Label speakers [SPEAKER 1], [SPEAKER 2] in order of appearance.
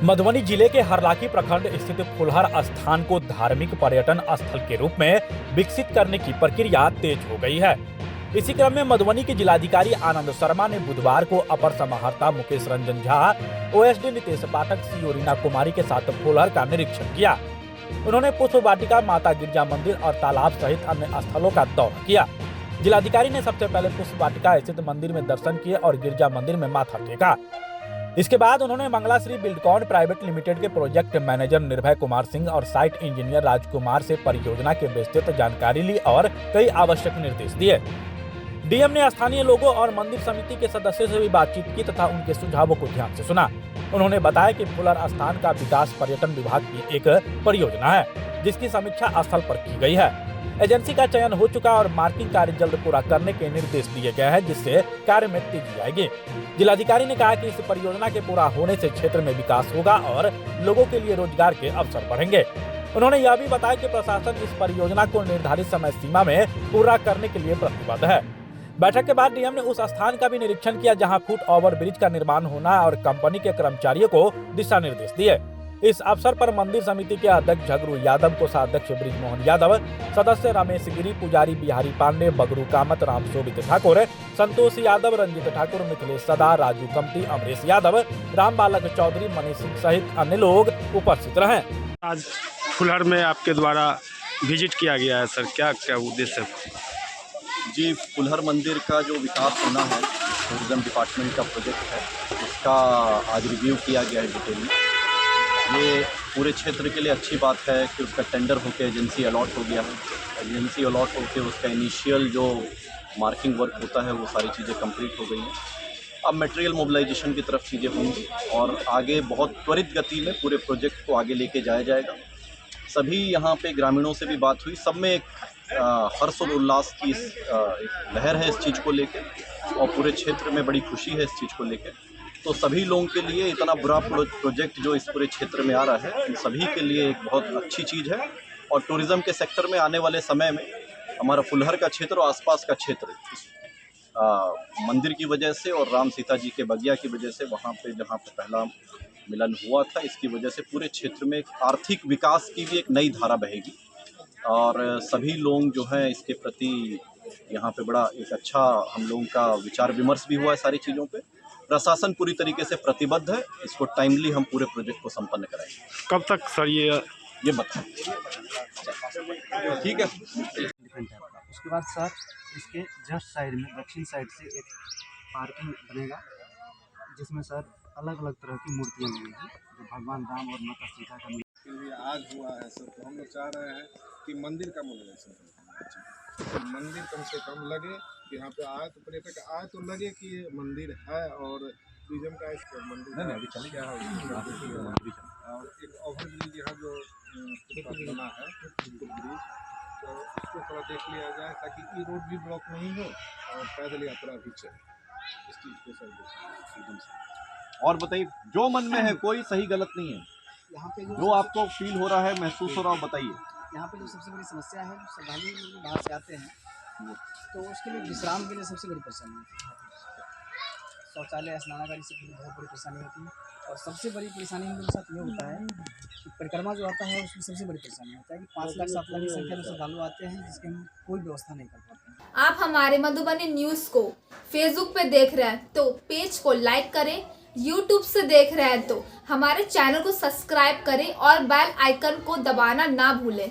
[SPEAKER 1] मधुबनी जिले के हरलाखी प्रखंड स्थित फुलहर स्थान को धार्मिक पर्यटन स्थल के रूप में विकसित करने की प्रक्रिया तेज हो गई है। इसी क्रम में मधुबनी के जिलाधिकारी आनंद शर्मा ने बुधवार को अपर समाहर्ता मुकेश रंजन झा, ओएसडी नितेश पाठक, सीओ रीना कुमारी के साथ फुलहर का निरीक्षण किया। उन्होंने पुष्प वाटिका, माता गिरजा मंदिर और तालाब सहित अन्य स्थलों का दौरा किया। जिलाधिकारी ने सबसे पहले पुष्प वाटिका स्थित मंदिर में दर्शन किए और गिरजा मंदिर में माथा टेका। इसके बाद उन्होंने मंगला श्री बिल्डकॉन प्राइवेट लिमिटेड के प्रोजेक्ट मैनेजर निर्भय कुमार सिंह और साइट इंजीनियर राजकुमार से परियोजना के विस्तृत जानकारी ली और कई आवश्यक निर्देश दिए। डीएम ने स्थानीय लोगों और मंदिर समिति के सदस्यों से भी बातचीत की तथा उनके सुझावों को ध्यान से सुना। उन्होंने बताया कि फुलहर स्थान का विकास पर्यटन विभाग की एक परियोजना है, जिसकी समीक्षा स्थल पर की गई है। एजेंसी का चयन हो चुका और मार्किंग कार्य जल्द पूरा करने के निर्देश दिए गए हैं, जिससे कार्य में तेजी आएगी। जिलाधिकारी ने कहा कि इस परियोजना के पूरा होने से क्षेत्र में विकास होगा और लोगों के लिए रोजगार के अवसर बढ़ेंगे। उन्होंने यह भी बताया कि प्रशासन इस परियोजना को निर्धारित समय सीमा में पूरा करने के लिए प्रतिबद्ध है। बैठक के बाद डीएम ने उस स्थान का भी निरीक्षण किया जहां फुट ओवर ब्रिज का निर्माण होना और कंपनी के कर्मचारियों को दिशा निर्देश दिए। इस अवसर पर मंदिर समिति के अध्यक्ष झगरू यादव, कोषाध्यक्ष ब्रिजमोहन यादव, सदस्य रमेश गिरी, पुजारी बिहारी पांडे, बगरू कामत, राम शोभित ठाकुर, संतोष यादव, रंजित ठाकुर, मिथिलेश सदा, राजू कमती, अमरेश यादव, राम बालक चौधरी, मनीष सिंह सहित अन्य लोग उपस्थित रहे।
[SPEAKER 2] आज फुलहर में आपके द्वारा विजिट किया गया है सर, क्या क्या उद्देश्य है?
[SPEAKER 3] जी, फुलहर मंदिर का जो विकास होना है, टूरिज्म डिपार्टमेंट का प्रोजेक्ट है, उसका आज रिव्यू किया गया है डिटेल में। ये पूरे क्षेत्र के लिए अच्छी बात है कि उसका टेंडर होकर एजेंसी अलॉट हो गया है। एजेंसी अलॉट होकर उसका इनिशियल जो मार्किंग वर्क होता है वो सारी चीज़ें कंप्लीट हो गई हैं। अब मटेरियल मोबिलाइजेशन की तरफ चीज़ें होंगी और आगे बहुत त्वरित गति में पूरे प्रोजेक्ट को आगे लेके जाया जाएगा। सभी यहाँ पे ग्रामीणों से भी बात हुई, सब में एक हर्ष और उल्लास की एक लहर है इस चीज़ को लेकर और पूरे क्षेत्र में बड़ी खुशी है इस चीज़ को लेकर। तो सभी लोगों के लिए इतना बुरा प्रोजेक्ट जो इस पूरे क्षेत्र में आ रहा है, इन सभी के लिए एक बहुत अच्छी चीज़ है। और टूरिज़्म के सेक्टर में आने वाले समय में हमारा फुलहर का क्षेत्र और आसपास का क्षेत्र मंदिर की वजह से और राम सीता जी के बगिया की वजह से वहाँ पे जहाँ पे पहला मिलन हुआ था, इसकी वजह से पूरे क्षेत्र में एक आर्थिक विकास की भी एक नई धारा बहेगी और सभी लोग जो हैं इसके प्रति यहाँ पे बड़ा एक अच्छा हम लोगों का विचार विमर्श भी हुआ है सारी चीज़ों पे। प्रशासन पूरी तरीके से प्रतिबद्ध है, इसको टाइमली हम पूरे प्रोजेक्ट को संपन्न कराएंगे।
[SPEAKER 2] कब तक सर ये बताएं?
[SPEAKER 3] ठीक है।
[SPEAKER 4] उसके बाद सर इसके जस्ट साइड में दक्षिण साइड से एक पार्किंग बनेगा, जिसमें सर अलग अलग तरह की मूर्तियाँ लगेंगी जो भगवान राम और माता सीता का
[SPEAKER 5] लिए आज हुआ है सर। तो हम लोग चाह रहे हैं कि मंदिर का मोबिलाइजेशन तो मंदिर कम से कम लगे, यहाँ पे आए तो पर्यटक आए तो लगे कि ये मंदिर है और टूरिज्म का इस मंदिर अभी चले गया है। और एक ओवर ब्रिज यहाँ जो बना है ब्रिज, तो उसको थोड़ा देख लिया जाए ताकि ये रोड भी ब्लॉक नहीं हो और पैदल यात्रा भी चले। इस चीज़ को सर एकदम से।
[SPEAKER 3] और बताइए, जो मन में है कोई सही गलत नहीं है,
[SPEAKER 4] यहाँ पे
[SPEAKER 3] जो आपको फील हो रहा है, महसूस हो रहा हो, बताइए।
[SPEAKER 4] यहाँ पे जो सबसे बड़ी समस्या है, श्रद्धालु बाहर से आते हैं तो उसके लिए विश्राम के लिए सबसे बड़ी परेशानी होती है। शौचालय, स्नानागार से बहुत बड़ी परेशानी होती है और सबसे बड़ी परेशानी हम लोग के साथ ये होता है कि परिक्रमा जो आता है उसमें सबसे बड़ी परेशानी होता है कि 5 लाख 7 लाख की संख्या में श्रद्धालु आते हैं, जिसकी हम कोई व्यवस्था नहीं कर पाते हैं।
[SPEAKER 6] आप हमारे मधुबनी न्यूज़ को फेसबुक पे देख रहे हैं तो पेज को लाइक करें, यूट्यूब से देख रहे हैं तो हमारे चैनल को सब्सक्राइब करें और बेल आइकन को दबाना ना भूलें।